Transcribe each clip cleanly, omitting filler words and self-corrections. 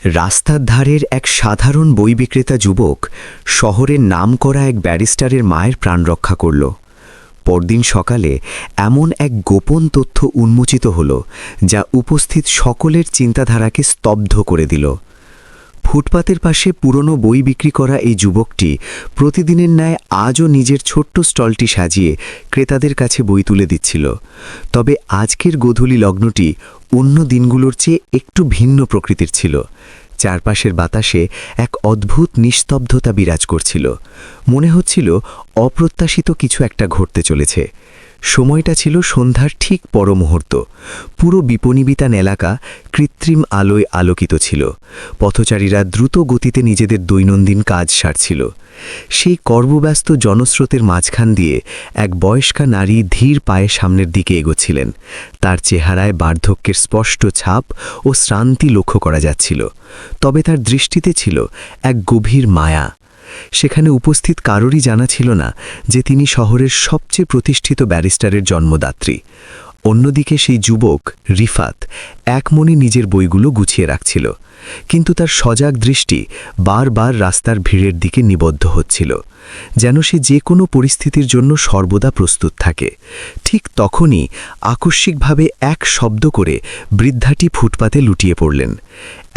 রাস্তার ধারের এক সাধারণ বই বিক্রেতা যুবক শহরের নামকরা এক ব্যারিস্টারের মায়ের প্রাণ রক্ষা করল। পরদিন সকালে এমন এক গোপন তথ্য উন্মোচিত হল যা উপস্থিত সকলের চিন্তাধারাকে স্তব্ধ করে দিল। ফুটপাতের পাশে পুরনো বই বিক্রি করা এই যুবকটি প্রতিদিনের ন্যায় আজও নিজের ছোট্ট স্টলটি সাজিয়ে ক্রেতাদের কাছে বই তুলে দিচ্ছিল। তবে আজকের গোধূলি লগ্নটি অন্য দিনগুলোর চেয়ে একটু ভিন্ন প্রকৃতির ছিল। চারপাশের বাতাসে এক অদ্ভুত নিস্তব্ধতা বিরাজ করছিল। মনে হচ্ছিল অপ্রত্যাশিত কিছু একটা ঘটতে চলেছে। সময়টা ছিল সন্ধ্যার ঠিক পর মুহূর্ত। পুরো বিপণিবিতান এলাকা কৃত্রিম আলোয় আলোকিত ছিল। পথচারীরা দ্রুত গতিতে নিজেদের দৈনন্দিন কাজ সারছিল। সেই কর্মব্যস্ত জনস্রোতের মাঝখান দিয়ে এক বয়স্কা নারী ধীর পায়ে সামনের দিকে এগোচ্ছিলেন। তার চেহারায় বার্ধক্যের স্পষ্ট ছাপ ও শ্রান্তি লক্ষ্য করা যাচ্ছিল, তবে তার দৃষ্টিতে ছিল এক গভীর মায়া। সেখানে উপস্থিত কারোরই জানা ছিল না যে তিনি শহরের সবচেয়ে প্রতিষ্ঠিত ব্যারিস্টারের জন্মদাত্রী। অন্যদিকে সেই যুবক রিফাত একমনে নিজের বইগুলো গুছিয়ে রাখছিল, কিন্তু তার সজাগ দৃষ্টি বারবার রাস্তার ভিড়ের দিকে নিবদ্ধ হচ্ছিল, যেন সে যে কোনো পরিস্থিতির জন্য সর্বদা প্রস্তুত থাকে। ঠিক তখনই আকস্মিকভাবে এক শব্দ করে বৃদ্ধাটি ফুটপাতে লুটিয়ে পড়লেন।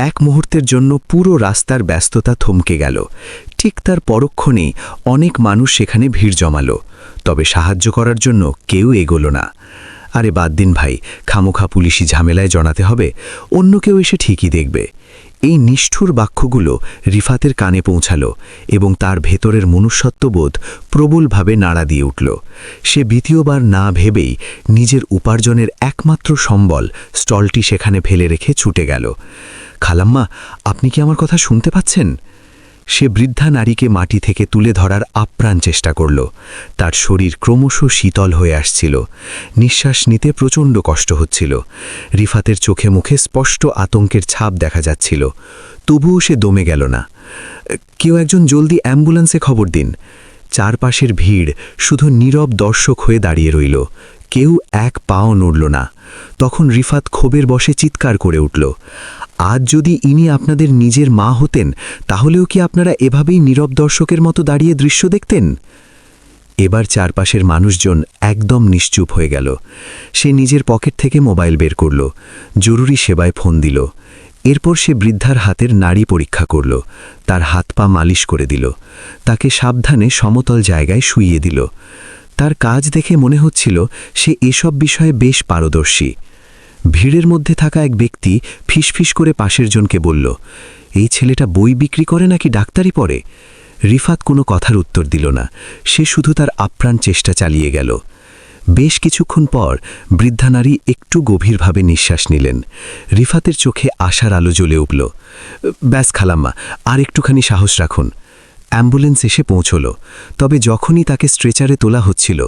এক মুহূর্তের জন্য পুরো রাস্তার ব্যস্ততা থমকে গেল। ঠিক তার পরক্ষণেই অনেক মানুষ সেখানে ভিড় জমালো, তবে সাহায্য করার জন্য কেউ এগোল না। আরে বাদ দিন ভাই, খামোখা পুলিশি ঝামেলায় জড়াতে হবে, অন্য কেউ এসে ঠিকই দেখবে। এই নিষ্ঠুর বাক্যগুলো রিফাতের কানে পৌঁছাল এবং তার ভেতরের মনুষ্যত্ববোধ প্রবলভাবে নাড়া দিয়ে উঠল। সে দ্বিতীয়বার না ভেবেই নিজের উপার্জনের একমাত্র সম্বল স্টলটি সেখানে ফেলে রেখে ছুটে গেল। খালাম্মা, আপনি কি আমার কথা শুনতে পাচ্ছেন? সে বৃদ্ধা নারীকে মাটি থেকে তুলে ধরার আপ্রাণ চেষ্টা করল। তার শরীর ক্রমশ শীতল হয়ে আসছিল, নিঃশ্বাস নিতে প্রচণ্ড কষ্ট হচ্ছিল। রিফাতের চোখে মুখে স্পষ্ট আতঙ্কের ছাপ দেখা যাচ্ছিল, তবুও সে দমে গেল না। কেউ একজন জলদি অ্যাম্বুলেন্সে খবর দিন। চারপাশের ভিড় শুধু নীরব দর্শক হয়ে দাঁড়িয়ে রইল, কেউ এক পাও নড়ল না। তখন রিফাত ক্ষোভের বশে চিৎকার করে উঠল, আজ যদি ইনি আপনাদের নিজের মা হতেন, তাহলেও কি আপনারা এভাবেই নীরব দর্শকের মতো দাঁড়িয়ে দৃশ্য দেখতেন? এবার চারপাশের মানুষজন একদম নিশ্চুপ হয়ে গেল। সে নিজের পকেট থেকে মোবাইল বের করল, জরুরি সেবায় ফোন দিল। এরপর সে বৃদ্ধার হাতের নাড়ি পরীক্ষা করল, তার হাত পা মালিশ করে দিল, তাকে সাবধানে সমতল জায়গায় শুইয়ে দিল। তার কাজ দেখে মনে হচ্ছিল সে এসব বিষয়ে বেশ পারদর্শী। ভিড়ের মধ্যে থাকা এক ব্যক্তি ফিসফিস করে পাশের জনকে বলল, এই ছেলেটা বই বিক্রি করে নাকি ডাক্তারি পড়ে? রিফাত কোনো কথার উত্তর দিল না, সে শুধু তার আপ্রাণ চেষ্টা চালিয়ে গেল। বেশ কিছুক্ষণ পর বৃদ্ধা নারী একটু গভীরভাবে নিঃশ্বাস নিলেন। রিফাতের চোখে আশার আলো জ্বলে উঠল। ব্যাস খালাম্মা, আর একটুখানি সাহস রাখুন। অ্যাম্বুলেন্স এসে পৌঁছল, তবে যখনই তাকে স্ট্রেচারে তোলা হচ্ছিল,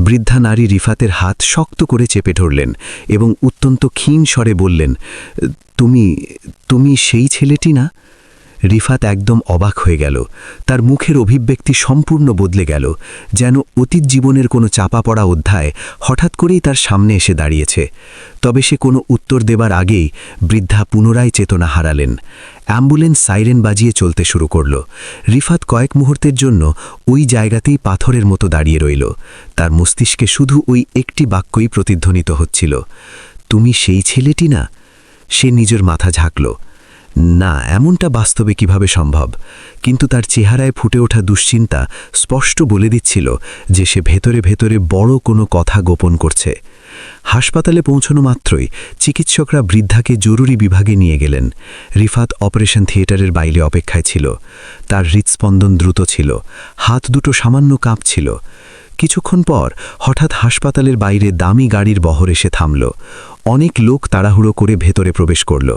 বৃদ্ধা নারী রিফাতের হাত শক্ত করে চেপে ধরলেন এবং অত্যন্ত ক্ষীণ স্বরে বললেন, তুমি তুমি সেই ছেলেটি না? রিফাত একদম অবাক হয়ে গেল। তার মুখের অভিব্যক্তি সম্পূর্ণ বদলে গেল, যেন অতীত জীবনের কোনো চাপা পড়া অধ্যায় হঠাৎ করেই তার সামনে এসে দাঁড়িয়েছে। তবে সে কোনো উত্তর দেবার আগেই বৃদ্ধা পুনরায় চেতনা হারালেন। অ্যাম্বুলেন্স সাইরেন বাজিয়ে চলতে শুরু করল। রিফাত কয়েক মুহূর্তের জন্য ওই জায়গাতেই পাথরের মতো দাঁড়িয়ে রইল। তার মস্তিষ্কে শুধু ওই একটি বাক্যই প্রতিধ্বনিত হচ্ছিল, তুমি সেই ছেলেটি না? সে নিজের মাথা ঝাঁকল। না, এমনটা বাস্তবে কিভাবে সম্ভব? কিন্তু তার চেহারায় ফুটে ওঠা দুশ্চিন্তা স্পষ্ট বলে দিচ্ছিল যে সে ভেতরে ভেতরে বড় কোনো কথা গোপন করছে। হাসপাতালে পৌঁছানো মাত্রই চিকিৎসকরা বৃদ্ধাকে জরুরি বিভাগে নিয়ে গেলেন। রিফাত অপারেশন থিয়েটারের বাইরে অপেক্ষায় ছিল। তার হৃৎস্পন্দন দ্রুত ছিল, হাত দুটো সামান্য কাঁপছিল। কিছুক্ষণ পর হঠাৎ হাসপাতালের বাইরে দামি গাড়ির বহর এসে থামল। অনেক লোক তাড়াহুড়ো করে ভেতরে প্রবেশ করল।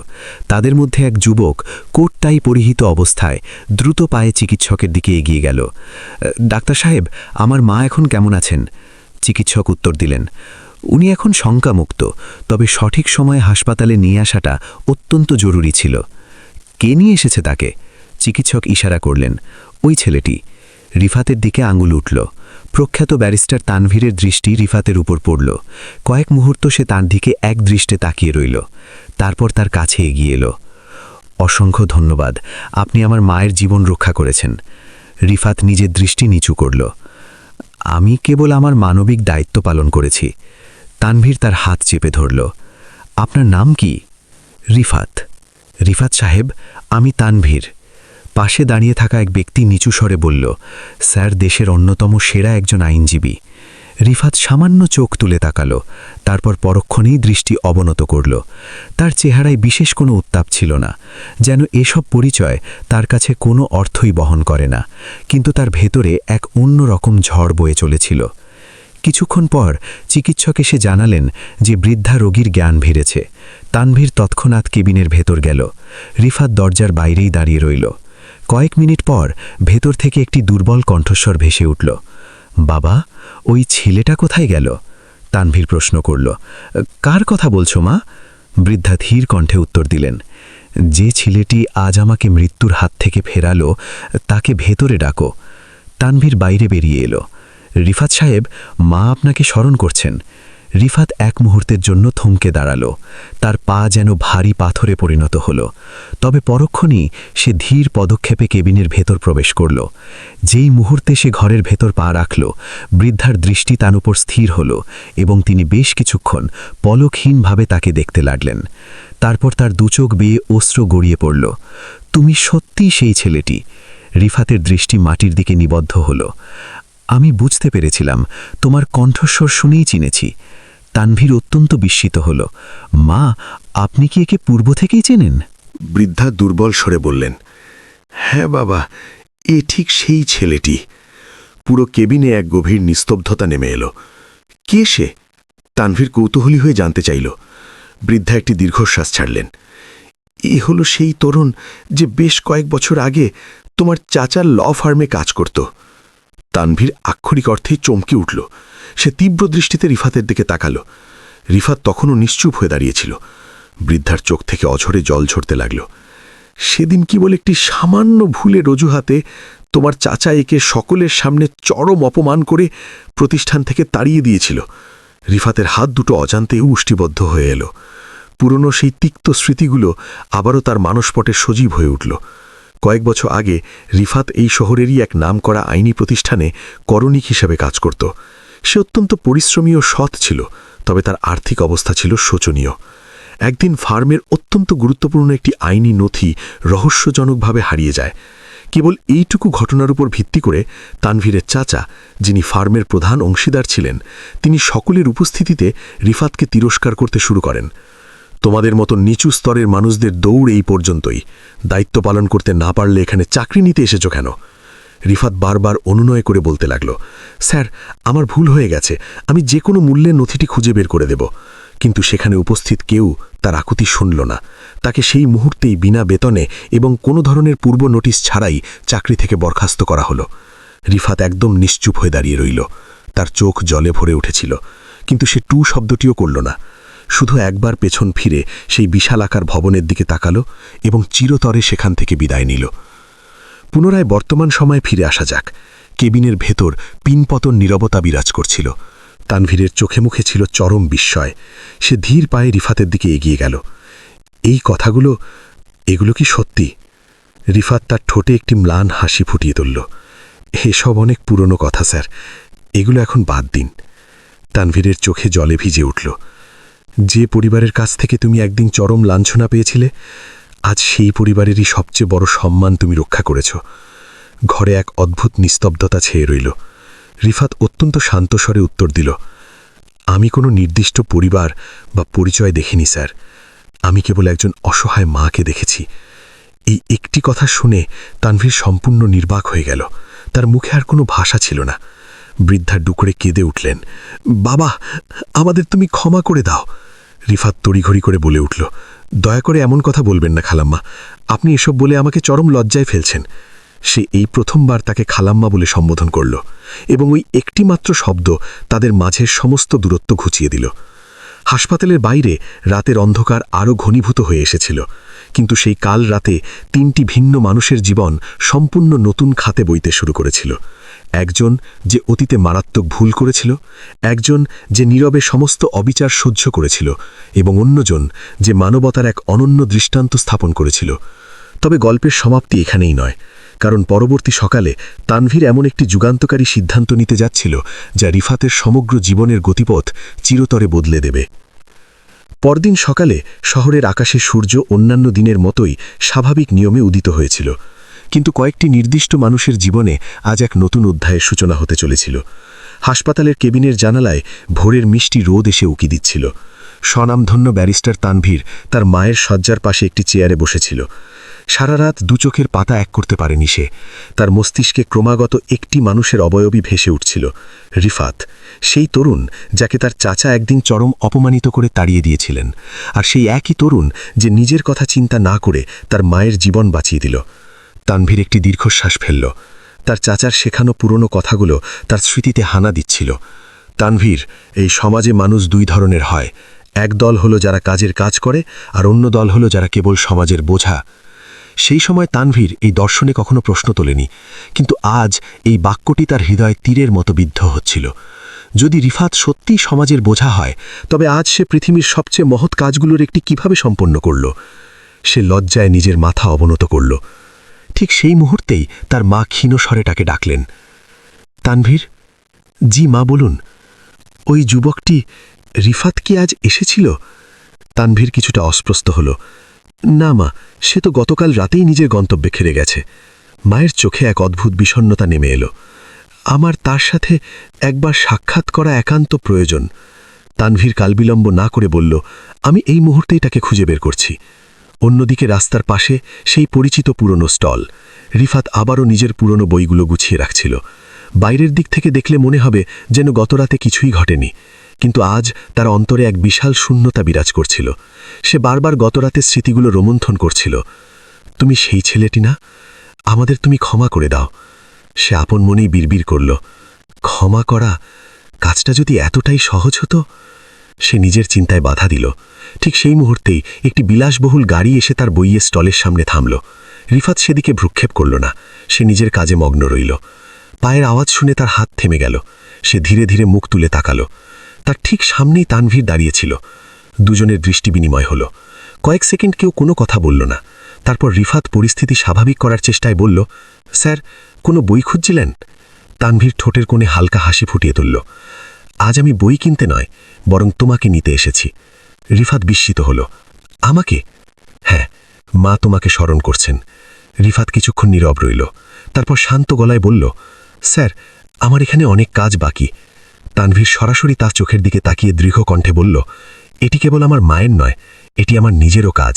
তাদের মধ্যে এক যুবক কোট টাই পরিহিত অবস্থায় দ্রুত পায়ে চিকিৎসকের দিকে এগিয়ে গেল। ডাক্তার সাহেব, আমার মা এখন কেমন আছেন? চিকিৎসক উত্তর দিলেন, উনি এখন শঙ্কামুক্ত, তবে সঠিক সময়ে হাসপাতালে নিয়ে আসাটা অত্যন্ত জরুরি ছিল। কে নিয়ে এসেছে তাকে? চিকিৎসক ইশারা করলেন, ওই ছেলেটি। রিফাতের দিকে আঙুল উঠল। প্রখ্যাত ব্যারিস্টার তানভীরের দৃষ্টি রিফাতের উপর পড়ল। কয়েক মুহূর্ত সে তার দিকে এক দৃষ্টে তাকিয়ে রইল, তারপর তার কাছে এগিয়ে এলো। অসংখ্য ধন্যবাদ, আপনি আমার মায়ের জীবন রক্ষা করেছেন। রিফাত নিজের দৃষ্টি নিচু করল। আমি কেবল আমার মানবিক দায়িত্ব পালন করেছি। তানভীর তার হাত চেপে ধরল। আপনার নাম কি? রিফাত। রিফাত সাহেব, আমি তানভীর। পাশে দাঁড়িয়ে থাকা এক ব্যক্তি নিচু স্বরে বলল, স্যার দেশের অন্যতম সেরা একজন আইনজীবী। রিফাত সামান্য চোখ তুলে তাকালো, তারপর পরক্ষণেই দৃষ্টি অবনত করল। তার চেহারায় বিশেষ কোনো উত্তাপ ছিল না, যেন এসব পরিচয় তার কাছে কোনো অর্থই বহন করে না, কিন্তু তার ভেতরে এক অন্যরকম ঝড় বয়ে চলেছিল। কিছুক্ষণ পর চিকিৎসক এসে জানালেন যে বৃদ্ধা রোগীর জ্ঞান ফিরেছে। তানভীর তৎক্ষণাৎ কেবিনের ভেতর গেল। রিফাত দরজার বাইরেই দাঁড়িয়ে রইল। কয়েক মিনিট পর ভেতর থেকে একটি দুর্বল কণ্ঠস্বর ভেসে উঠল। বাবা, ওই ছেলেটা কোথায় গেল? তানভীর প্রশ্ন করল। কার কথা বলছো মা? বৃদ্ধা ধীর কণ্ঠে উত্তর দিলেন, যে ছেলেটি আজ আমাকে মৃত্যুর হাত থেকে ফেরালো, তাকে ভেতরে ডাকো। তানভীর বাইরে বেরিয়ে এলো। রিফাত সাহেব, মা আপনাকে স্মরণ করছেন। রিফাত এক মুহূর্তের জন্য থমকে দাঁড়ালো। তার পা যেন ভারী পাথরে পরিণত হল। তবে পরক্ষণেই সে ধীর পদক্ষেপে কেবিনের ভেতর প্রবেশ করল। যেই মুহূর্তে সে ঘরের ভেতর পা রাখল, বৃদ্ধার দৃষ্টি তার উপর স্থির হল এবং তিনি বেশ কিছুক্ষণ পলকহীনভাবে তাকে দেখতে লাগলেন। তারপর তার দুচোখ বেয়ে অশ্রু গড়িয়ে পড়ল। তুমি সত্যিই সেই ছেলেটি। রিফাতের দৃষ্টি মাটির দিকে নিবদ্ধ হল। আমি বুঝতে পেরেছিলাম, তোমার কণ্ঠস্বর শুনেই চিনেছি। তানভীর অত্যন্ত বিস্মিত হল। মা, আপনি কি একে পূর্ব থেকেই চেনেন? বৃদ্ধা দুর্বল স্বরে বললেন, হ্যাঁ বাবা, এ ঠিক সেই ছেলেটি। পুরো কেবিনে এক গভীর নিস্তব্ধতা নেমে এলো। কে সে? তানভীর কৌতূহলী হয়ে জানতে চাইল। বৃদ্ধা একটি দীর্ঘশ্বাস ছাড়লেন। এ হলো সেই তরুণ যে বেশ কয়েক বছর আগে তোমার চাচার ল ফার্মে কাজ করত। তানভীর আক্ষরিক অর্থেই চমকে উঠল। সে তীব্র দৃষ্টিতে রিফাতের দিকে তাকালো। রিফাত তখনও নিশ্চুপ হয়ে দাঁড়িয়েছিল। বৃদ্ধার চোখ থেকে অঝরে জল ঝরতে লাগল। সেদিন কি বলে একটি সামান্য ভুলের অজুহাতে তোমার চাচা একে সকলের সামনে চরম অপমান করে প্রতিষ্ঠান থেকে তাড়িয়ে দিয়েছিল। রিফাতের হাত দুটো অজান্তেই উষ্টিবদ্ধ হয়ে এলো। পুরনো সেই তিক্ত স্মৃতিগুলো আবারও তার মানসপটে সজীব হয়ে উঠল। কয়েক বছর আগে রিফাত এই শহরেরই এক নামকরা আইনি প্রতিষ্ঠানে করণিক হিসেবে কাজ করত। সে অত্যন্ত পরিশ্রমী ও সৎ ছিল, তবে তার আর্থিক অবস্থা ছিল শোচনীয়। একদিন ফার্মের অত্যন্ত গুরুত্বপূর্ণ একটি আইনি নথি রহস্যজনকভাবে হারিয়ে যায়। কেবল এইটুকু ঘটনার উপর ভিত্তি করে তানভীরের চাচা, যিনি ফার্মের প্রধান অংশীদার ছিলেন, তিনি সকলের উপস্থিতিতে রিফাতকে তিরস্কার করতে শুরু করেন। তোমাদের মতো নিচু স্তরের মানুষদের দৌড় এই পর্যন্তই। দায়িত্ব পালন করতে না পারলে এখানে চাকরি নিতে এসেছ কেন? রিফাত বারবার অনুনয় করে বলতে লাগল, স্যার, আমার ভুল হয়ে গেছে, আমি যে কোনো মূল্যে নথিটি খুঁজে বের করে দেব। কিন্তু সেখানে উপস্থিত কেউ তার আকুতি শুনল না। তাকে সেই মুহূর্তেই বিনা বেতনে এবং কোনো ধরনের পূর্ব নোটিশ ছাড়াই চাকরি থেকে বরখাস্ত করা হলো। রিফাত একদম নিশ্চুপ হয়ে দাঁড়িয়ে রইল। তার চোখ জলে ভরে উঠেছিল, কিন্তু সে টু শব্দটিও করল না। শুধু একবার পেছন ফিরে সেই বিশালাকার ভবনের দিকে তাকালো এবং চিরতরে সেখান থেকে বিদায় নিল। পুনরায় বর্তমান সময়ে ফিরে আসা যাক। কেবিনের ভেতর পিনপতন নীরবতা বিরাজ করছিল। তানভীরের চোখে মুখে ছিল চরম বিস্ময়। সে ধীর পায়ে রিফাতের দিকে এগিয়ে গেল। এই কথাগুলো, এগুলো কি সত্যি? রিফাত তার ঠোঁটে একটি ম্লান হাসি ফুটিয়ে তুলল। এসব অনেক পুরনো কথা স্যার, এগুলো এখন বাদ দিন। তানভীরের চোখে জলে ভিজে উঠল। যে পরিবারের কাছ থেকে তুমি একদিন চরম লাঞ্ছনা পেয়েছিলে, আজ সেই পরিবারেরই সবচেয়ে বড় সম্মান তুমি রক্ষা করেছ। ঘরে এক অদ্ভুত নিস্তব্ধতা ছেয়ে রইল। রিফাত অত্যন্ত শান্ত স্বরে উত্তর দিল, আমি কোনো নির্দিষ্ট পরিবার বা পরিচয় দেখিনি স্যার। আমি কেবল একজন অসহায় মাকে দেখেছি। এই একটি কথা শুনে তানভীর সম্পূর্ণ নির্বাক হয়ে গেল। তার মুখে আর কোনো ভাষা ছিল না। বৃদ্ধা ডুকরে কেঁদে উঠলেন, বাবা, আমাদের তুমি ক্ষমা করে দাও। রিফাত তড়িঘড়ি করে বলে উঠল, দয়া করে এমন কথা বলবেন না খালাম্মা, আপনি এসব বলে আমাকে চরম লজ্জায় ফেলছেন। সে এই প্রথমবার তাকে খালাম্মা বলে সম্বোধন করল এবং ওই একটি মাত্র শব্দ তাদের মাঝের সমস্ত দূরত্ব ঘুচিয়ে দিল। হাসপাতালের বাইরে রাতের অন্ধকার আরও ঘনীভূত হয়ে এসেছিল, কিন্তু সেই কাল রাতে তিনটি ভিন্ন মানুষের জীবন সম্পূর্ণ নতুন খাতে বইতে শুরু করেছিল। একজন যে অতীতে মারাত্মক ভুল করেছিল, একজন যে নীরবে সমস্ত অবিচার সহ্য করেছিল এবং অন্যজন যে মানবতার এক অনন্য দৃষ্টান্ত স্থাপন করেছিল। তবে গল্পের সমাপ্তি এখানেই নয়, কারণ পরবর্তী সকালে তানভীর এমন একটি যুগান্তকারী সিদ্ধান্ত নিতে যাচ্ছিল যা রিফাতের সমগ্র জীবনের গতিপথ চিরতরে বদলে দেবে। পরদিন সকালে শহরের আকাশে সূর্য অন্যান্য দিনের মতোই স্বাভাবিক নিয়মে উদিত হয়েছিল, কিন্তু কয়েকটি নির্দিষ্ট মানুষের জীবনে আজ এক নতুন অধ্যায়ের সূচনা হতে চলেছিল। হাসপাতালের কেবিনের জানালায় ভোরের মিষ্টি রোদ এসে উকি দিচ্ছিল। স্বনামধন্য ব্যারিস্টার তানভীর তার মায়ের শয্যার পাশে একটি চেয়ারে বসেছিল। সারা রাত দুচোখের পাতা এক করতে পারেনি সে। তার মস্তিষ্কে ক্রমাগত একটি মানুষের অবয়বী ভেসে উঠছিল, রিফাত, সেই তরুণ যাকে তার চাচা একদিন চরম অপমানিত করে তাড়িয়ে দিয়েছিলেন, আর সেই একই তরুণ যে নিজের কথা চিন্তা না করে তার মায়ের জীবন বাঁচিয়ে দিল। তানভীর একটি দীর্ঘশ্বাস ফেলল। তার চাচার শেখানো পুরনো কথাগুলো তার স্মৃতিতে হানা দিচ্ছিল। তানভীর, এই সমাজে মানুষ দুই ধরনের হয়, এক দল হলো যারা কাজের কাজ করে, আর অন্য দল হলো যারা কেবল সমাজের বোঝা। সেই সময় তানভীর এই দর্শনে কখনো প্রশ্ন তোলেনি, কিন্তু আজ এই বাক্যটি তার হৃদয়ে তীরের মতো বিদ্ধ হচ্ছিল। যদি রিফাত সত্যিই সমাজের বোঝা হয়, তবে আজ সে পৃথিবীর সবচেয়ে মহৎ কাজগুলোর একটি কিভাবে সম্পন্ন করল? সে লজ্জায় নিজের মাথা অবনত করল। ঠিক সেই মুহূর্তেই তার মা ক্ষীণ স্বরে তাকে ডাকলেন। তানভীর। জি মা, বলুন। ওই যুবকটি রিফাত কি আজ এসেছিল? তানভীর কিছুটা অস্প্রস্ত হল। না মা, সে তো গতকাল রাতেই নিজের গন্তব্যে খেলে গেছে। মায়ের চোখে এক অদ্ভুত বিষণ্ণতা নেমে এলো। আমার তার সাথে একবার সাক্ষাৎ করা একান্ত প্রয়োজন। তানভীর কালবিলম্ব না করে বলল, আমি এই মুহূর্তেই তাকে খুঁজে বের করছি। অন্যদিকে রাস্তার পাশে সেই পরিচিত পুরনো স্টল। রিফাত আবারও নিজের পুরনো বইগুলো গুছিয়ে রাখছিল। বাইরের দিক থেকে দেখলে মনে হবে যেন গতরাতে কিছুই ঘটেনি, কিন্তু আজ তার অন্তরে এক বিশাল শূন্যতা বিরাজ করছিল। সে বারবার গতরাতের স্মৃতিগুলো রোমন্থন করছিল। তুমি সেই ছেলেটি না? আমাদের তুমি ক্ষমা করে দাও। সে আপন মনেই বিড়বিড় করল, ক্ষমা করা? কাজটা যদি এতটাই সহজ হতো। সে নিজের চিন্তায় বাধা দিল। ঠিক সেই মুহূর্তেই একটি বিলাসবহুল গাড়ি এসে তার বইয়ের স্টলের সামনে থামল। রিফাত সেদিকে ভ্রুক্ষেপ করল না, সে নিজের কাজে মগ্ন রইল। পায়ের আওয়াজ শুনে তার হাত থেমে গেল। সে ধীরে ধীরে মুখ তুলে তাকালো। তার ঠিক সামনেই তানভীর দাঁড়িয়েছিল। দুজনের দৃষ্টি বিনিময় হল। কয়েক সেকেন্ড কেউ কোনো কথা বলল না। তারপর রিফাত পরিস্থিতি স্বাভাবিক করার চেষ্টায় বলল, স্যার, কোনো বই খুঁজছিলেন? তানভীর ঠোঁটের কোণে হালকা হাসি ফুটিয়ে তুলল। আজ আমি বই কিনতে নয়, বরং তোমাকে নিতে এসেছি। রিফাত বিস্মিত হল। আমাকে? হ্যাঁ, মা তোমাকে স্মরণ করছেন। রিফাত কিছুক্ষণ নীরব রইল, তারপর শান্ত গলায় বলল, স্যার, আমার এখানে অনেক কাজ বাকি। তানভীর সরাসরি তার চোখের দিকে তাকিয়ে দৃঢ় কণ্ঠে বলল, এটি কেবল আমার মায়ের নয়, এটি আমার নিজেরও কাজ।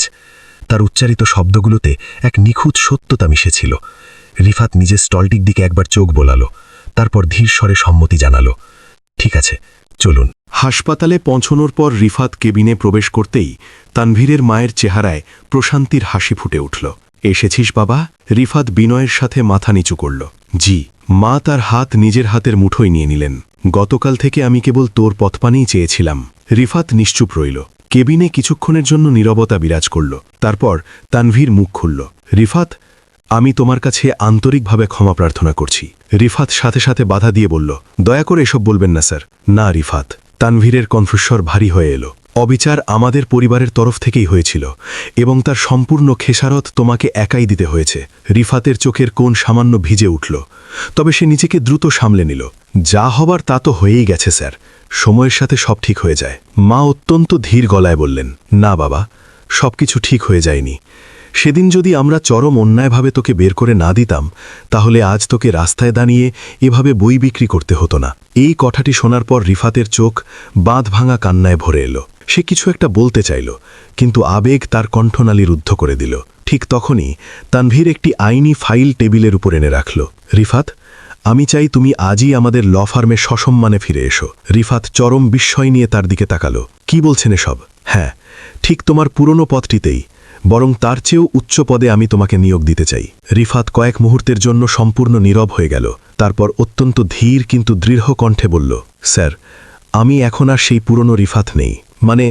তার উচ্চারিত শব্দগুলোতে এক নিখুঁত সত্যতা মিশেছিল। রিফাত নিজের স্টলটির দিকে একবার চোখ বোলালো, তারপর ধীর স্বরে সম্মতি জানালো, ঠিক আছে, চলুন। হাসপাতালে পৌঁছানোর পর রিফাত কেবিনে প্রবেশ করতেই তানভীরের মায়ের চেহারায় প্রশান্তির হাসি ফুটে উঠল। এসেছিস বাবা? রিফাত বিনয়ের সাথে মাথা নিচু করল। জি। মা তার হাত নিজের হাতের মুঠোয় নিয়ে নিলেন। গতকাল থেকে আমি কেবল তোর পথপানেই চেয়েছিলাম। রিফাত নিশ্চুপ রইল। কেবিনে কিছুক্ষণের জন্য নীরবতা বিরাজ করল। তারপর তানভীর মুখ খুলল। রিফাত, আমি তোমার কাছে আন্তরিকভাবে ক্ষমা প্রার্থনা করছি। রিফাত সাথে সাথে বাধা দিয়ে বলল, দয়া করে এসব বলবেন না স্যার। না রিফাত। তানভীরের কণ্ঠস্বর ভারী হয়ে এলো। অবিচার আমাদের পরিবারের তরফ থেকেই হয়েছিল, এবং তার সম্পূর্ণ খেসারত তোমাকে একাই দিতে হয়েছে। রিফাতের চোখের কোণ সামান্য ভিজে উঠল, তবে সে নিজেকে দ্রুত সামলে নিল। যা হবার তা তো হয়েই গেছে স্যার, সময়ের সাথে সব ঠিক হয়ে যায়। মা অত্যন্ত ধীর গলায় বললেন, না বাবা, সবকিছু ঠিক হয়ে যায়নি। সেদিন যদি আমরা চরম অন্যায়ভাবে তোকে বের করে না দিতাম, তাহলে আজ তোকে রাস্তায় দাঁড়িয়ে এভাবে বই বিক্রি করতে হতো না। এই কথাটি শোনার পর রিফাতের চোখ বাঁধ ভাঙা কান্নায় ভরে এলো। সে কিছু একটা বলতে চাইল, কিন্তু আবেগ তার কণ্ঠনালী রুদ্ধ করে দিল। ঠিক তখনই তানভীর একটি আইনি ফাইল টেবিলের উপর এনে রাখল। রিফাত, আমি চাই তুমি আজই আমাদের ল ফার্মে সসম্মানে ফিরে এসো। রিফাত চরম বিস্ময় নিয়ে তার দিকে তাকালো। কি বলছেন এসব? হ্যাঁ, ঠিক তোমার পুরনো পথটিতেই, বরং তার চেয়েও উচ্চ পদে আমি তোমাকে নিয়োগ দিতে চাই। রিফাত কয়েক মুহূর্তের জন্য সম্পূর্ণ নীরব হয়ে গেল। তারপর অত্যন্ত ধীর কিন্তু দৃঢ় কণ্ঠে বলল, স্যার, আমি এখন আর সেই পুরনো রিফাত নেই। মানে,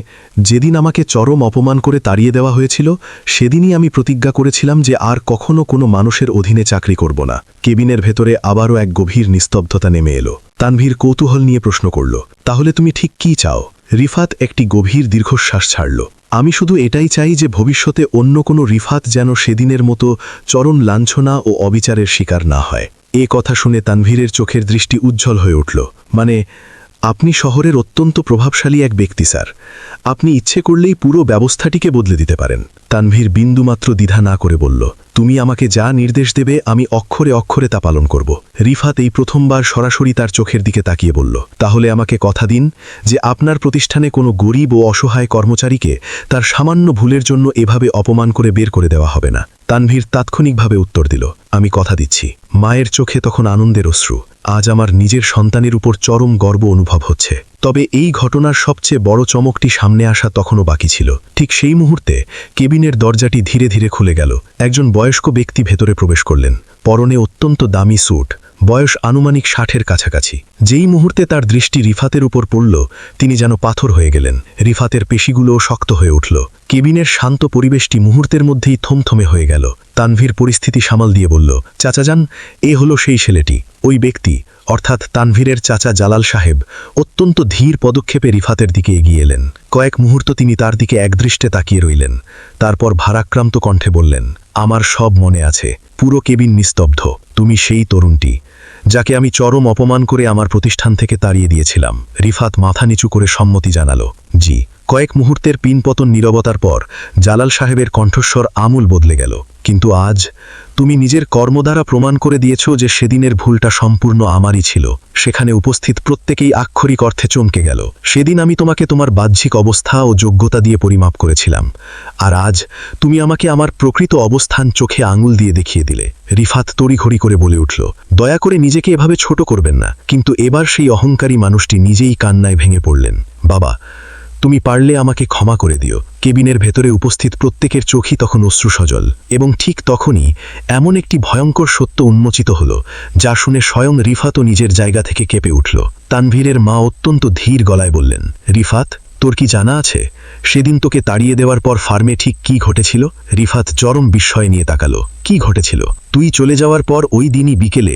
যেদিন আমাকে চরম অপমান করে তাড়িয়ে দেওয়া হয়েছিল, সেদিনই আমি প্রতিজ্ঞা করেছিলাম যে আর কখনো কোনো মানুষের অধীনে চাকরি করব না। কেবিনের ভেতরে আবারও এক গভীর নিস্তব্ধতা নেমে এলো। তানভীর কৌতূহল নিয়ে প্রশ্ন করল, তাহলে তুমি ঠিক কি চাও? রিফাত একটি গভীর দীর্ঘশ্বাস ছাড়ল। আমি শুধু এটাই চাই যে ভবিষ্যতে অন্য কোনো রিফাত যেন সেদিনের মতো চরম লাঞ্ছনা ও অবিচারের শিকার না হয়। এ কথা শুনে তানভীরের চোখের দৃষ্টি উজ্জ্বল হয়ে উঠল। মানে, আপনি শহরের অত্যন্ত প্রভাবশালী এক ব্যক্তি স্যার। আপনি ইচ্ছে করলেই পুরো ব্যবস্থাটিকে বদলে দিতে পারেন। তানভীর বিন্দুমাত্র দ্বিধা না করে বলল, তুমি আমাকে যা নির্দেশ দেবে আমি অক্ষরে অক্ষরে তা পালন করব। রিফাত এই প্রথমবার সরাসরি তার চোখের দিকে তাকিয়ে বলল, তাহলে আমাকে কথা দিন যে আপনার প্রতিষ্ঠানে কোনো গরিব ও অসহায় কর্মচারীকে তার সামান্য ভুলের জন্য এভাবে অপমান করে বের করে দেওয়া হবে না। তানভীর তাৎক্ষণিকভাবে উত্তর দিল, আমি কথা দিচ্ছি। মায়ের চোখে তখন আনন্দের অশ্রু। আজ আমার নিজের সন্তানের উপর চরম গর্ব অনুভব হচ্ছে। তবে এই ঘটনার সবচেয়ে বড় চমকটি সামনে আসা তখনও বাকি ছিল। ঠিক সেই মুহূর্তে কেবিনের দরজাটি ধীরে ধীরে খুলে গেল। একজন বয়স্ক ব্যক্তি ভেতরে প্রবেশ করলেন। পরনে অত্যন্ত দামি স্যুট, বয়স আনুমানিক 60-এর কাছাকাছি। যেই মুহূর্তে তার দৃষ্টি রিফাতের উপর পড়ল, তিনি যেন পাথর হয়ে গেলেন। রিফাতের পেশিগুলোও শক্ত হয়ে উঠল। কেবিনের শান্ত পরিবেশটি মুহূর্তের মধ্যেই থমথমে হয়ে গেল। তানভীর পরিস্থিতি সামাল দিয়ে বলল, চাচাজান, এ হলো সেই ছেলেটি। ওই ব্যক্তি, অর্থাৎ তানভীরের চাচা জালাল সাহেব, অত্যন্ত ধীর পদক্ষেপে রিফাতের দিকে এগিয়ে এলেন। কয়েক মুহূর্ত তিনি তার দিকে একদৃষ্টে তাকিয়ে রইলেন। তারপর ভারাক্রান্ত কণ্ঠে বললেন, আমার সব মনে আছে। পুরো কেবিন নিস্তব্ধ। তুমি সেই তরুণটি যাকে আমি চরম অপমান করে আমার প্রতিষ্ঠান থেকে তাড়িয়ে দিয়েছিলাম। রিফাত মাথা নিচু করে সম্মতি জানালো, জি। কয়েক মুহূর্তের পিনপতন নীরবতার পর জালাল সাহেবের কণ্ঠস্বর আমূল বদলে গেল, কিন্তু আজ তুমি নিজের কর্ম দ্বারা প্রমাণ করে দিয়েছ যে সেদিনের ভুলটা সম্পূর্ণ আমারই ছিল। সেখানে উপস্থিত প্রত্যেকেই আক্ষরিক অর্থে চমকে গেল। সেদিন আমি তোমাকে তোমার বাহ্যিক অবস্থা ও যোগ্যতা দিয়ে পরিমাপ করেছিলাম, আর আজ তুমি আমাকে আমার প্রকৃত অবস্থান চোখে আঙুল দিয়ে দেখিয়ে দিলে। রিফাত তড়িঘড়ি করে বলে উঠল, দয়া করে নিজেকে এভাবে ছোট করবেন না। কিন্তু এবার সেই অহংকারী মানুষটি নিজেই কান্নায় ভেঙে পড়লেন। বাবা, তুমি পারলে আমাকে ক্ষমা করে দিও। কেবিনের ভেতরে উপস্থিত প্রত্যেকের চোখই তখন অশ্রুসজল। এবং ঠিক তখনই এমন একটি ভয়ঙ্কর সত্য উন্মোচিত হল, যা শুনে স্বয়ং রিফাতও নিজের জায়গা থেকে কেঁপে উঠল। তানভীরের মা অত্যন্ত ধীর গলায় বললেন, রিফাত, তোর কি জানা আছে সেদিন তোকে তাড়িয়ে দেওয়ার পর ফার্মে ঠিক কি ঘটেছিল? রিফাত চরম বিস্ময় নিয়ে তাকালো। কি ঘটেছিল? তুই চলে যাওয়ার পর ওই দিনই বিকেলে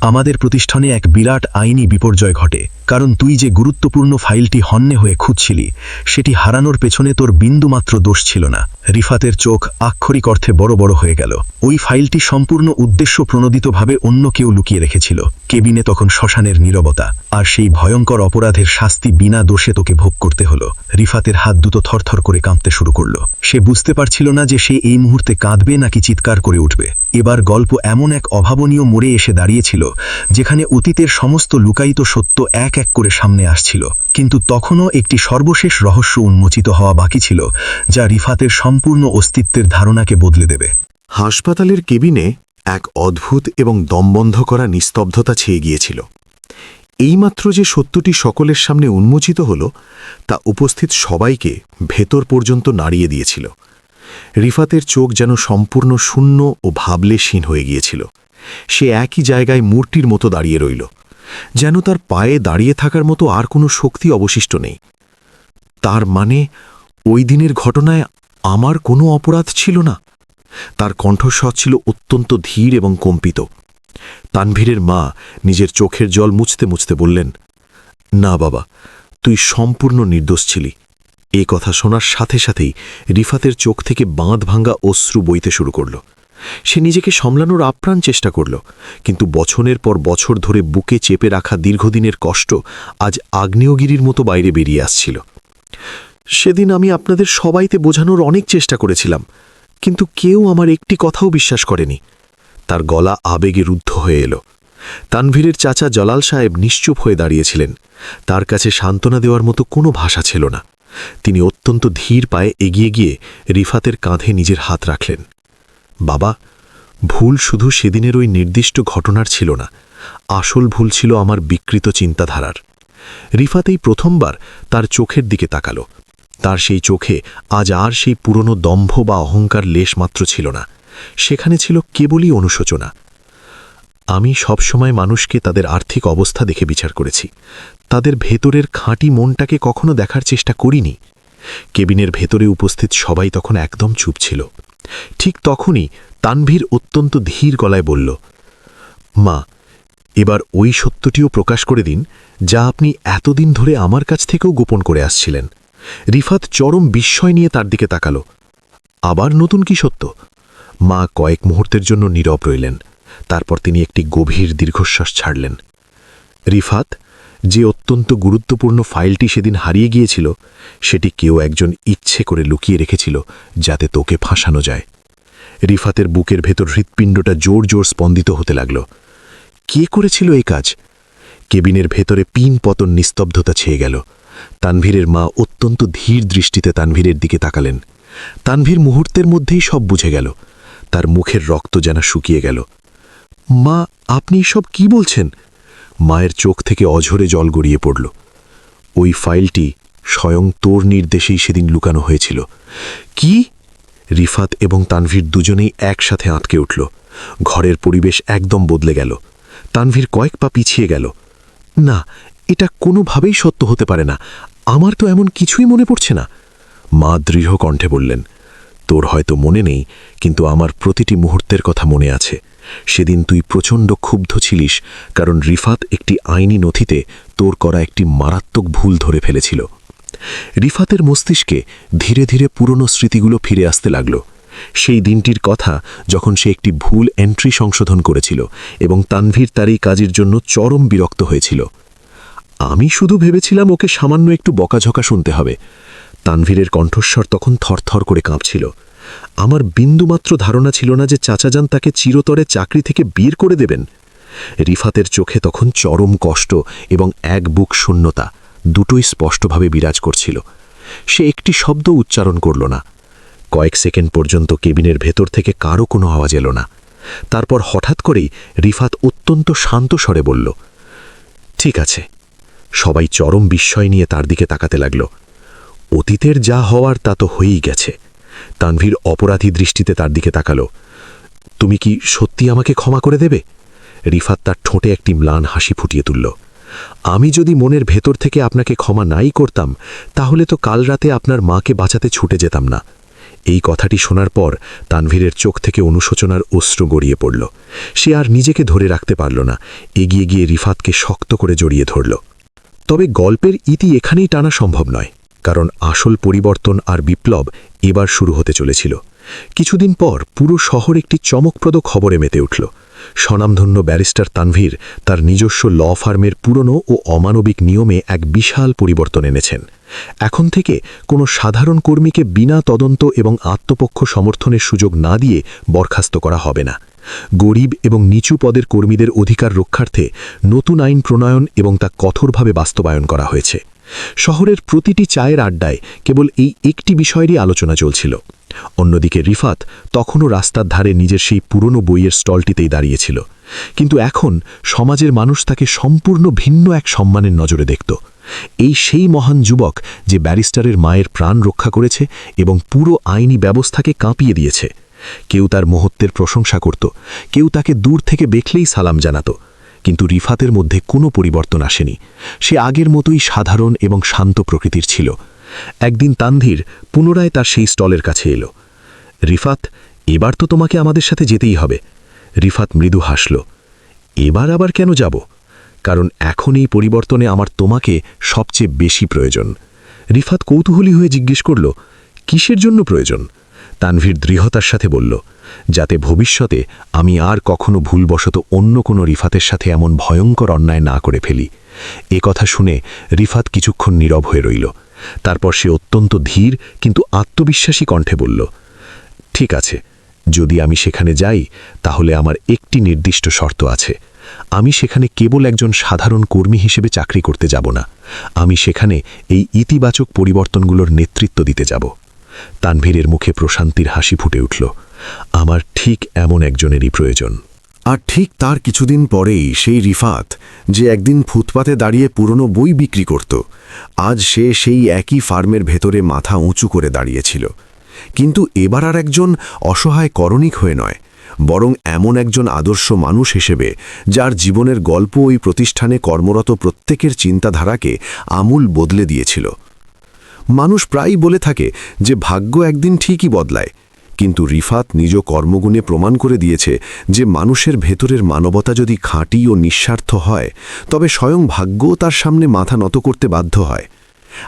আমাদের প্রতিষ্ঠানে এক বিরাট আইনি বিপর্যয় ঘটে। কারণ তুই যে গুরুত্বপূর্ণ ফাইলটি হন্যে হয়ে খুঁজছিলি, সেটি হারানোর পেছনে তোর বিন্দুমাত্র দোষ ছিল না। রিফাতের চোখ আক্ষরিক অর্থে বড় বড় হয়ে গেল। ওই ফাইলটি সম্পূর্ণ উদ্দেশ্য প্রণোদিতভাবে অন্য কেউ লুকিয়ে রেখেছিল। কেবিনে তখন শ্মশানের নীরবতা। আর সেই ভয়ঙ্কর অপরাধের শাস্তি বিনা দোষে তোকে ভোগ করতে হলো। রিফাতের হাত দুটো থরথর করে কাঁপতে শুরু করলো। সে বুঝতে পারছিল না যে সে এই মুহূর্তে কাঁদবে নাকি চিৎকার করে উঠবে। এবার গল্প এমন এক অভাবনীয় মোড়ে এসে দাঁড়িয়েছিল, যেখানে অতীতের সমস্ত লুকায়িত সত্য এক এক করে সামনে আসছিল। কিন্তু তখনও একটি সর্বশেষ রহস্য উন্মোচিত হওয়া বাকি ছিল, যা রিফাতের সম্পূর্ণ অস্তিত্বের ধারণাকে বদলে দেবে। হাসপাতালের কেবিনে এক অদ্ভুত এবং দমবন্ধ করা নিস্তব্ধতা ছেয়ে গিয়েছিল। এইমাত্র যে সত্যটি সকলের সামনে উন্মোচিত হল, তা উপস্থিত সবাইকে ভেতর পর্যন্ত নাড়িয়ে দিয়েছিল। রিফাতের চোখ যেন সম্পূর্ণ শূন্য ও ভাবলেশহীন হয়ে গিয়েছিল। সে একই জায়গায় মূর্তির মতো দাঁড়িয়ে রইল, যেন তার পায়ে দাঁড়িয়ে থাকার মতো আর কোনো শক্তি অবশিষ্ট নেই। তার মানে ওই দিনের ঘটনায় আমার কোনো অপরাধ ছিল না। তার কণ্ঠস্বর ছিল অত্যন্ত ধীর এবং কম্পিত। তানভীরের মা নিজের চোখের জল মুছতে মুছতে বললেন, না বাবা, তুই সম্পূর্ণ নির্দোষ ছিলি। এ কথা শোনার সাথে সাথেই রিফাতের চোখ থেকে বাঁধ ভাঙ্গা অশ্রু বইতে শুরু করল। সে নিজেকে সামলানোর আপ্রাণ চেষ্টা করল, কিন্তু বছরের পর বছর ধরে বুকে চেপে রাখা দীর্ঘদিনের কষ্ট আজ আগ্নেয়গিরির মতো বাইরে বেরিয়ে আসছিল। সেদিন আমি আপনাদের সবাইতে বোঝানোর অনেক চেষ্টা করেছিলাম, কিন্তু কেউ আমার একটি কথাও বিশ্বাস করেনি। তার গলা আবেগে রুদ্ধ হয়ে এলো। তানভীরের চাচা জালাল সাহেব নিশ্চুপ হয়ে দাঁড়িয়েছিলেন। তার কাছে সান্ত্বনা দেওয়ার মতো কোনো ভাষা ছিল না। তিনি অত্যন্ত ধীর পায়ে এগিয়ে গিয়ে রিফাতের কাঁধে নিজের হাত রাখলেন। বাবা, ভুল শুধু সেদিনের ওই নির্দিষ্ট ঘটনার ছিল না, আসল ভুল ছিল আমার বিকৃত চিন্তাধারার। রিফাত এই প্রথমবার তার চোখের দিকে তাকালো। তার সেই চোখে আজ আর সেই পুরনো দম্ভ বা অহংকার লেশমাত্র ছিল না। সেখানে ছিল কেবলই অনুশোচনা। আমি সবসময় মানুষকে তাদের আর্থিক অবস্থা দেখে বিচার করেছি, তাদের ভেতরের খাঁটি মনটাকে কখনো দেখার চেষ্টা করিনি। কেবিনের ভেতরে উপস্থিত সবাই তখন একদম চুপ ছিল। ঠিক তখনই তানভীর অত্যন্ত ধীর গলায় বলল, মা, এবার ওই সত্যটিও প্রকাশ করে দিন যা আপনি এতদিন ধরে আমার কাছ থেকেও গোপন করে আসছিলেন। রিফাত চরম বিস্ময় নিয়ে তার দিকে তাকাল। আবার নতুন কি সত্য? মা কয়েক মুহূর্তের জন্য নীরব রইলেন। তারপর তিনি একটি গভীর দীর্ঘশ্বাস ছাড়লেন। রিফাত, যে অত্যন্ত গুরুত্বপূর্ণ ফাইলটি সেদিন হারিয়ে গিয়েছিল, সেটি কেউ একজন ইচ্ছে করে লুকিয়ে রেখেছিল যাতে তোকে ফাঁসানো যায়। রিফাতের বুকের ভেতর হৃৎপিণ্ডটা জোর জোর স্পন্দিত হতে লাগল। কে করেছিল এই কাজ? কেবিনের ভেতরে পিন পতন নিস্তব্ধতা ছেয়ে গেল। তানভীরের মা অত্যন্ত ধীর দৃষ্টিতে তানভীরের দিকে তাকালেন। তানভীর মুহূর্তের মধ্যেই সব বুঝে গেল। তার মুখের রক্ত যেন শুকিয়ে গেল। মা, আপনি সব কি বলছেন? মায়ের চোখ থেকে অঝরে জল গড়িয়ে পড়ল। ওই ফাইলটি স্বয়ং তোর নির্দেশেই সেদিন লুকানো হয়েছিল। কি? রিফাত এবং তানভীর দুজনেই একসাথে আঁতকে উঠল। ঘরের পরিবেশ একদম বদলে গেল। তানভীর কয়েক পা পিছিয়ে গেল। না, এটা কোনোভাবেই সত্য হতে পারে না। আমার তো এমন কিছুই মনে পড়ছে না। মা দৃঢ় কণ্ঠে বললেন, তোর হয়তো মনে নেই, কিন্তু আমার প্রতিটি মুহূর্তের কথা মনে আছে। সেদিন তুই প্রচণ্ড ক্ষুব্ধ ছিলিস, কারণ রিফাত একটি আইনি নথিতে তোর করা একটি মারাত্মক ভুল ধরে ফেলেছিল। রিফাতের মস্তিষ্কে ধীরে ধীরে পুরনো স্মৃতিগুলো ফিরে আসতে লাগল। সেই দিনটির কথা যখন সে একটি ভুল এন্ট্রি সংশোধন করেছিল এবং তানভীর তার এই কাজের জন্য চরম বিরক্ত হয়েছিল। আমি শুধু ভেবেছিলাম ওকে সামান্য একটু বকাঝকা শুনতে হবে। তানভীরের কণ্ঠস্বর তখন থরথর করে কাঁপছিল। আমার বিন্দুমাত্র ধারণা ছিল না যে চাচাজান তাকে চিরতরে চাকরি থেকে বের করে দেবেন। রিফাতের চোখে তখন চরম কষ্ট এবং এক বুক শূন্যতা দুটোই স্পষ্টভাবে বিরাজ করছিল। সে একটি শব্দ উচ্চারণ করল না। কয়েক সেকেন্ড পর্যন্ত কেবিনের ভেতর থেকে কারও কোনো আওয়াজ এলো না। তারপর হঠাৎ করেই রিফাত অত্যন্ত শান্ত স্বরে বলল, ঠিক আছে। সবাই চরম বিস্ময় নিয়ে তার দিকে তাকাতে লাগল। অতীতের যা হওয়ার তা তো হয়েই গেছে। তানভীর অপরাধী দৃষ্টিতে তার দিকে তাকালো। তুমি কি সত্যি আমাকে ক্ষমা করে দেবে? রিফাত তার ঠোঁটে একটি ম্লান হাসি ফুটিয়ে তুলল। আমি যদি মনের ভেতর থেকে আপনাকে ক্ষমা নাই করতাম, তাহলে তো কাল রাতে আপনার মাকে বাঁচাতে ছুটে যেতাম না। এই কথাটি শোনার পর তানভীরের চোখ থেকে অনুশোচনার অশ্রু গড়িয়ে পড়ল। সে আর নিজেকে ধরে রাখতে পারল না। এগিয়ে গিয়ে রিফাতকে শক্ত করে জড়িয়ে ধরল। তবে গল্পের ইতি এখানেই টানা সম্ভব নয়, কারণ আসল পরিবর্তন আর বিপ্লব এবার শুরু হতে চলেছিল। কিছুদিন পর পুরো শহর একটি চমকপ্রদ খবরে মেতে উঠল। স্বনামধন্য ব্যারিস্টার তানভীর তার নিজস্ব ল ফার্মের পুরনো ও অমানবিক নিয়মে এক বিশাল পরিবর্তন এনেছেন। এখন থেকে কোনো সাধারণ কর্মীকে বিনা তদন্ত এবং আত্মপক্ষ সমর্থনের সুযোগ না দিয়ে বরখাস্ত করা হবে না। গরিব এবং নিচু পদের কর্মীদের অধিকার রক্ষার্থে নতুন আইন প্রণয়ন এবং তা কঠোরভাবে বাস্তবায়ন করা হয়েছে। শহরের প্রতিটি চায়ের আড্ডায় কেবল এই একটি বিষয়েরই আলোচনা চলছিল। অন্যদিকে রিফাত তখনও রাস্তার ধারে নিজের সেই পুরনো বইয়ের স্টলটিতেই দাঁড়িয়েছিল। কিন্তু এখন সমাজের মানুষ তাকে সম্পূর্ণ ভিন্ন এক সম্মানের নজরে দেখত। এই সেই মহান যুবক যে ব্যারিস্টারের মায়ের প্রাণ রক্ষা করেছে এবং পুরো আইনি ব্যবস্থাকে কাঁপিয়ে দিয়েছে। কেউ তার মহত্বের প্রশংসা করত, কেউ তাকে দূর থেকে দেখলেই সালাম জানাত। কিন্তু রিফাতের মধ্যে কোনো পরিবর্তন আসেনি। সে আগের মতোই সাধারণ এবং শান্ত প্রকৃতির ছিল। একদিন তানভীর পুনরায় তার সেই স্টলের কাছে এলো। রিফাত, এবার তো তোমাকে আমাদের সাথে যেতেই হবে। রিফাত মৃদু হাসল। এবার আবার কেন যাব? কারণ এখন এই পরিবর্তনে আমার তোমাকে সবচেয়ে বেশি প্রয়োজন। রিফাত কৌতূহলী হয়ে জিজ্ঞেস করল, কিসের জন্য প্রয়োজন? তানভীর দৃঢ়তার সাথে বলল, যাতে ভবিষ্যতে আমি আর কখনো ভুলবশত অন্য কোনো রিফাতের সাথে এমন ভয়ঙ্কর অন্যায় না করে ফেলি। এ কথা শুনে রিফাত কিছুক্ষণ নীরব হয়ে রইল। তারপর সে অত্যন্ত ধীর কিন্তু আত্মবিশ্বাসী কণ্ঠে বলল, ঠিক আছে, যদি আমি সেখানে যাই তাহলে আমার একটি নির্দিষ্ট শর্ত আছে। আমি সেখানে কেবল একজন সাধারণ কর্মী হিসেবে চাকরি করতে যাব না। আমি সেখানে এই ইতিবাচক পরিবর্তনগুলোর নেতৃত্ব দিতে যাব। তানভীরের মুখে প্রশান্তির হাসি ফুটে উঠল। আমার ঠিক এমন একজনেরই প্রয়োজন। আর ঠিক তার কিছুদিন পরেই সেই রিফাত, যে একদিন ফুটপাতে দাঁড়িয়ে পুরনো বই বিক্রি করত, আজ সে সেই একই ফার্মের ভেতরে মাথা উঁচু করে দাঁড়িয়েছিল। কিন্তু এবার আর একজন অসহায় করণিক হয়ে নয়, বরং এমন একজন আদর্শ মানুষ হিসেবে যার জীবনের গল্প ওই প্রতিষ্ঠানে কর্মরত প্রত্যেকের চিন্তাধারাকে আমূল বদলে দিয়েছিল। মানুষ প্রায়ই বলে থাকে যে ভাগ্য একদিন ঠিকই বদলায়, কিন্তু রিফাত নিজ কর্মগুণে প্রমাণ করে দিয়েছে যে মানুষের ভেতরের মানবতা যদি খাঁটি ও নিঃস্বার্থ হয় তবে স্বয়ং ভাগ্যও তার সামনে মাথা নত করতে বাধ্য হয়।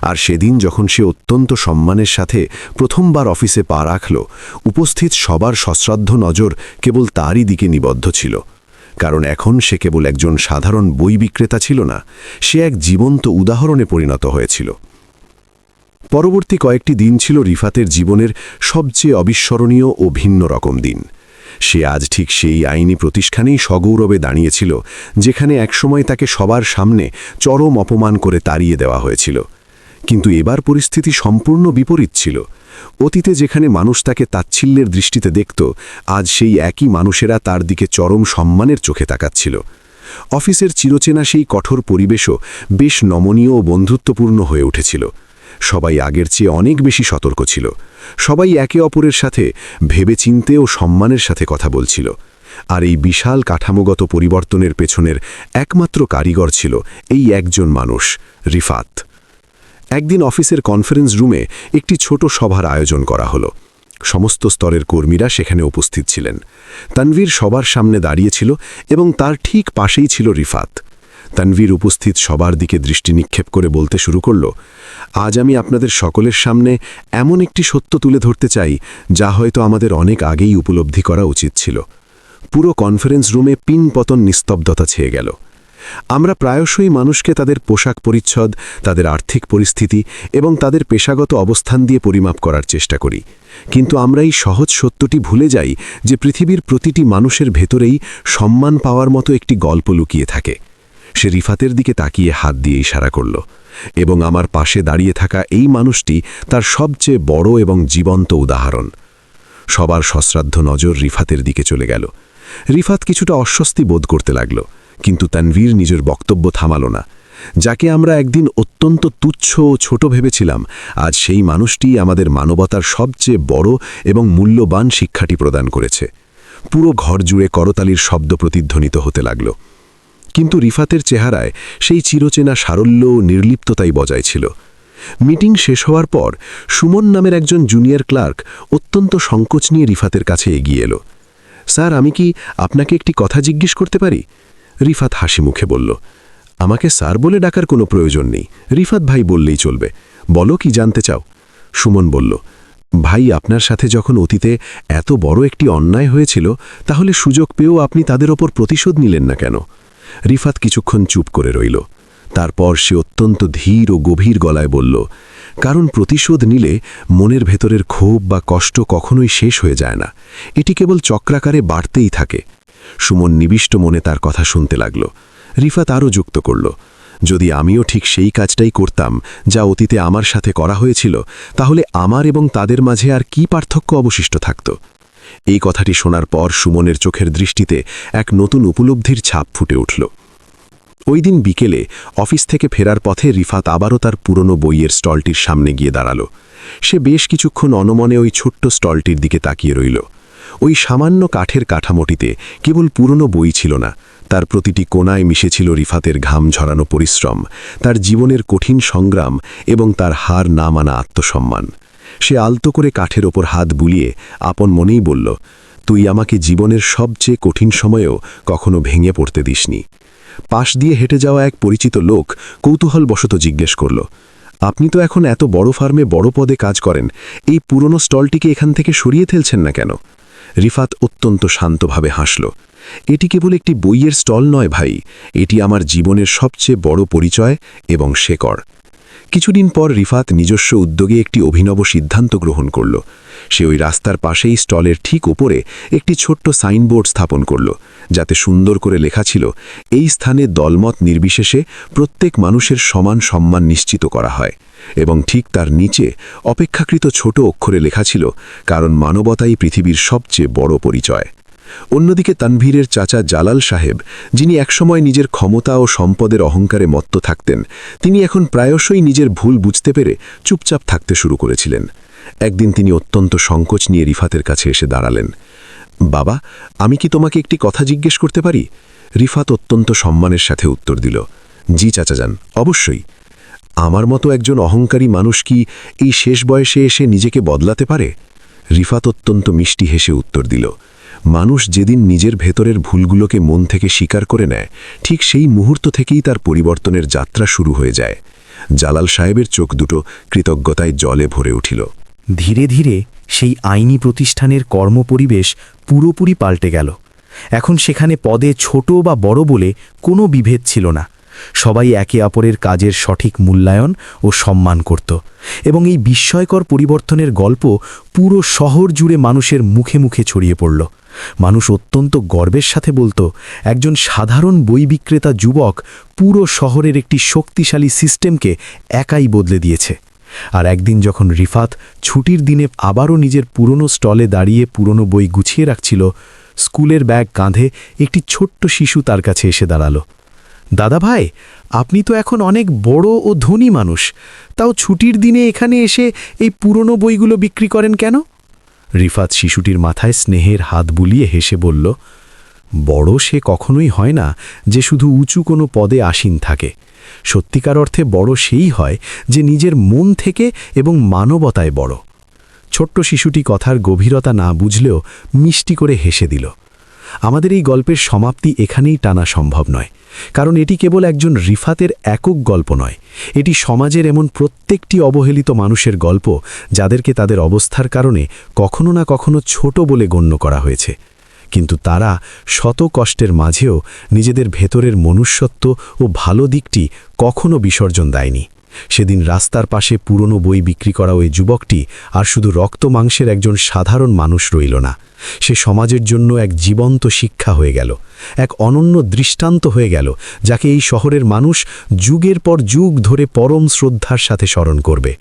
আর সেদিন যখন সে অত্যন্ত সম্মানের সাথে প্রথমবার অফিসে পা রাখল, উপস্থিত সবার সশ্রদ্ধ নজর কেবল তারই দিকে নিবদ্ধ ছিল। কারণ এখন সে কেবল একজন সাধারণ বই বিক্রেতা ছিল না, সে এক জীবন্ত উদাহরণে পরিণত হয়েছিল। পরবর্তী কয়েকটি দিন ছিল রিফাতের জীবনের সবচেয়ে অবিস্মরণীয় ও ভিন্ন রকম দিন। সে আজ ঠিক সেই আইনি প্রতিষ্ঠানেই সগৌরবে দাঁড়িয়েছিল যেখানে একসময় তাকে সবার সামনে চরম অপমান করে তাড়িয়ে দেওয়া হয়েছিল। কিন্তু এবার পরিস্থিতি সম্পূর্ণ বিপরীত ছিল। অতীতে যেখানে মানুষ তাকে তাচ্ছিল্যের দৃষ্টিতে দেখত, আজ সেই একই মানুষেরা তার দিকে চরম সম্মানের চোখে তাকাচ্ছিল। অফিসের চিরচেনা সেই কঠোর পরিবেশও বেশ নমনীয় ও বন্ধুত্বপূর্ণ হয়ে উঠেছিল। সবাই আগের চেয়ে অনেক বেশি সতর্ক ছিল। সবাই একে অপরের সাথে ভেবেচিন্তে ও সম্মানের সাথে কথা বলছিল। আর এই বিশাল কাঠামোগত পরিবর্তনের পেছনের একমাত্র কারিগর ছিল এই একজন মানুষ, রিফাত। একদিন অফিসের কনফারেন্স রুমে একটি ছোট সভার আয়োজন করা হলো। সমস্ত স্তরের কর্মীরা সেখানে উপস্থিত ছিলেন। তানভীর সবার সামনে দাঁড়িয়েছিল এবং তার ঠিক পাশেই ছিল রিফাত। তানভীর উপস্থিত সবার দিকে দৃষ্টি নিক্ষেপ করে বলতে শুরু করল, আজ আমি আপনাদের সকলের সামনে এমন একটি সত্য তুলে ধরতে চাই যা হয়তো আমাদের অনেক আগেই উপলব্ধি করা উচিত ছিল। পুরো কনফারেন্স রুমে পিনপতন নিস্তব্ধতা ছেয়ে গেল। আমরা প্রায়শই মানুষকে তাদের পোশাক পরিচ্ছদ, তাদের আর্থিক পরিস্থিতি এবং তাদের পেশাগত অবস্থান দিয়ে পরিমাপ করার চেষ্টা করি, কিন্তু আমরা এই সহজ সত্যটি ভুলে যাই যে পৃথিবীর প্রতিটি মানুষের ভেতরেই সম্মান পাওয়ার মতো একটি গল্প লুকিয়ে থাকে। সে রিফাতের দিকে তাকিয়ে হাত দিয়ে ইশারা করল এবং আমার পাশে দাঁড়িয়ে থাকা এই মানুষটি তার সবচেয়ে বড় এবং জীবন্ত উদাহরণ। সবার সশ্রাদ্ধ নজর রিফাতের দিকে চলে গেল। রিফাত কিছুটা অস্বস্তি বোধ করতে লাগল, কিন্তু তানভীর নিজের বক্তব্য থামাল না। যাকে আমরা একদিন অত্যন্ত তুচ্ছ ও ছোট ভেবেছিলাম, আজ সেই মানুষটি আমাদের মানবতার সবচেয়ে বড় এবং মূল্যবান শিক্ষাটি প্রদান করেছে। পুরো ঘর জুড়ে করতালির শব্দ প্রতিধ্বনিত হতে লাগল। কিন্তু রিফাতের চেহারায় সেই চিরচেনা সারল্য ও নির্লিপ্ততাই বজায় ছিল। মিটিং শেষ হওয়ার পর সুমন নামের একজন জুনিয়র ক্লার্ক অত্যন্ত সংকোচ নিয়ে রিফাতের কাছে এগিয়ে এলো। স্যার, আমি কি আপনাকে একটি কথা জিজ্ঞেস করতে পারি? রিফাত হাসি মুখে বলল, আমাকে স্যার বলে ডাকার কোনো প্রয়োজন নেই, রিফাত ভাই বললেই চলবে। বলো, কি জানতে চাও? সুমন বলল, ভাই, আপনার সাথে যখন অতীতে এত বড় একটি অন্যায় হয়েছিল, তাহলে সুযোগ পেয়েও আপনি তাদের ওপর প্রতিশোধ নিলেন না কেন? রিফাত কিছুক্ষণ চুপ করে রইল। তারপর সে অত্যন্ত ধীর ও গভীর গলায় বলল, কারণ প্রতিশোধ নিলে মনের ভেতরের ক্ষোভ বা কষ্ট কখনোই শেষ হয়ে যায় না, এটি কেবল চক্রাকারে বাড়তেই থাকে। সুমন নিবিষ্ট মনে তার কথা শুনতে লাগল। রিফাত আরও যুক্ত করল, যদি আমিও ঠিক সেই কাজটাই করতাম যা অতীতে আমার সাথে করা হয়েছিল, তাহলে আমার এবং তাদের মাঝে আর কি পার্থক্য অবশিষ্ট থাকত? এই কথাটি শোনার পর সুমনের চোখের দৃষ্টিতে এক নতুন উপলব্ধির ছাপ ফুটে উঠল। ওই দিন বিকেলে অফিস থেকে ফেরার পথে রিফাত আবারও তার পুরনো বইয়ের স্টলটির সামনে গিয়ে দাঁড়াল। সে বেশ কিছুক্ষণ অনমনে ওই ছোট্ট স্টলটির দিকে তাকিয়ে রইল। ওই সামান্য কাঠের কাঠামোটিতে কেবল পুরনো বই ছিল না, তার প্রতিটি কোণায় মিশেছিল রিফাতের ঘাম ঝরানো পরিশ্রম, তার জীবনের কঠিন সংগ্রাম এবং তার হার না মানা আত্মসম্মান। সে আলতো করে কাঠের ওপর হাত বুলিয়ে আপন মনেই বলল, তুই আমাকে জীবনের সবচেয়ে কঠিন সময়েও কখনো ভেঙে পড়তে দিসনি। পাশ দিয়ে হেঁটে যাওয়া এক পরিচিত লোক কৌতূহলবশত জিজ্ঞেস করল, আপনি তো এখন এত বড় ফার্মে বড় পদে কাজ করেন, এই পুরনো স্টলটিকে এখান থেকে সরিয়ে ফেলছেন না কেন? রিফাত অত্যন্ত শান্তভাবে হাসল, এটি কেবল একটি বইয়ের স্টল নয় ভাই, এটি আমার জীবনের সবচেয়ে বড় পরিচয় এবং শেকড়। কিছুদিন পর রিফাত নিজস্ব উদ্যোগে একটি অভিনব সিদ্ধান্ত গ্রহণ করল। সে ওই রাস্তার পাশেই স্টলের ঠিক ওপরে একটি ছোট্ট সাইনবোর্ড স্থাপন করল, যাতে সুন্দর করে লেখা ছিল, এই স্থানে দলমত নির্বিশেষে প্রত্যেক মানুষের সমান সম্মান নিশ্চিত করা হয়। এবং ঠিক তার নিচে অপেক্ষাকৃত ছোট অক্ষরে লেখা ছিল, কারণ মানবতাই পৃথিবীর সবচেয়ে বড় পরিচয়। অন্যদিকে তানভীরের চাচা জালাল সাহেব, যিনি একসময় নিজের ক্ষমতা ও সম্পদের অহংকারে মত্ত থাকতেন, তিনি এখন প্রায়শই নিজের ভুল বুঝতে পেরে চুপচাপ থাকতে শুরু করেছিলেন। একদিন তিনি অত্যন্ত সংকোচ নিয়ে রিফাতের কাছে এসে দাঁড়ালেন। বাবা, আমি কি তোমাকে একটি কথা জিজ্ঞেস করতে পারি? রিফাত অত্যন্ত সম্মানের সাথে উত্তর দিল, জি চাচাজান, অবশ্যই। আমার মতো একজন অহংকারী মানুষ কি এই শেষ বয়সে এসে নিজেকে বদলাতে পারে? রিফাত অত্যন্ত মিষ্টি হেসে উত্তর দিল, মানুষ যেদিন নিজের ভেতরের ভুলগুলোকে মন থেকে স্বীকার করে নেয়, ঠিক সেই মুহূর্ত থেকেই তার পরিবর্তনের যাত্রা শুরু হয়ে যায়। জালাল সাহেবের চোখ দুটো কৃতজ্ঞতায় জলে ভরে উঠিল। ধীরে ধীরে সেই আইনি প্রতিষ্ঠানের কর্মপরিবেশ পুরোপুরি পাল্টে গেল। এখন সেখানে পদে ছোট বা বড় বলে কোনো বিভেদ ছিল না। সবাই একে অপরের কাজের সঠিক মূল্যায়ন ও সম্মান করত, এবং এই বিস্ময়কর পরিবর্তনের গল্প পুরো শহর জুড়ে মানুষের মুখে মুখে ছড়িয়ে পড়ল। মানুষ অত্যন্ত গর্বের সাথে বলতো, একজন সাধারণ বই বিক্রেতা যুবক পুরো শহরের একটি শক্তিশালী সিস্টেমকে একাই বদলে দিয়েছে। আর একদিন যখন রিফাত ছুটির দিনে আবারও নিজের পুরনো স্টলে দাঁড়িয়ে পুরনো বই গুছিয়ে রাখছিল, স্কুলের ব্যাগ কাঁধে একটি ছোট্ট শিশু তার কাছে এসে দাঁড়ালো। দাদা ভাই, আপনি তো এখন অনেক বড় ও ধনী মানুষ, তাও ছুটির দিনে এখানে এসে এই পুরনো বইগুলো বিক্রি করেন কেন? রিফাত শিশুটির মাথায় স্নেহের হাত বুলিয়ে হেসে বলল, বড় সে কখনোই হয় না যে শুধু উঁচু কোনো পদে আসীন থাকে। সত্যিকার অর্থে বড় সেই হয় যে নিজের মন থেকে এবং মানবতায় বড়। ছোট্ট শিশুটি কথার গভীরতা না বুঝলেও মিষ্টি করে হেসে দিল। আমাদের এই গল্পের সমাপ্তি এখানেই টানা সম্ভব নয়, কারণ এটি কেবল একজন রিফাতের একক গল্প নয়। এটি সমাজের এমন প্রত্যেকটি অবহেলিত মানুষের গল্প, যাদেরকে তাদের অবস্থার কারণে কখনো না কখনো ছোট বলে গণ্য করা হয়েছে, কিন্তু তারা শত কষ্টের মাঝেও নিজেদের ভেতরের মনুষ্যত্ব ও ভালো দিকটি কখনো বিসর্জন দেয়নি। সেদিন রাস্তার পাশে পুরনো বই বিক্রি করা ওই যুবকটি আর শুধু রক্ত মাংসের একজন সাধারণ মানুষ রইল না, সে সমাজের জন্য এক জীবন্ত শিক্ষা হয়ে গেল, এক অনন্য দৃষ্টান্ত হয়ে গেল, যাকে এই শহরের মানুষ যুগের পর যুগ ধরে পরম শ্রদ্ধার সাথে স্মরণ করবে।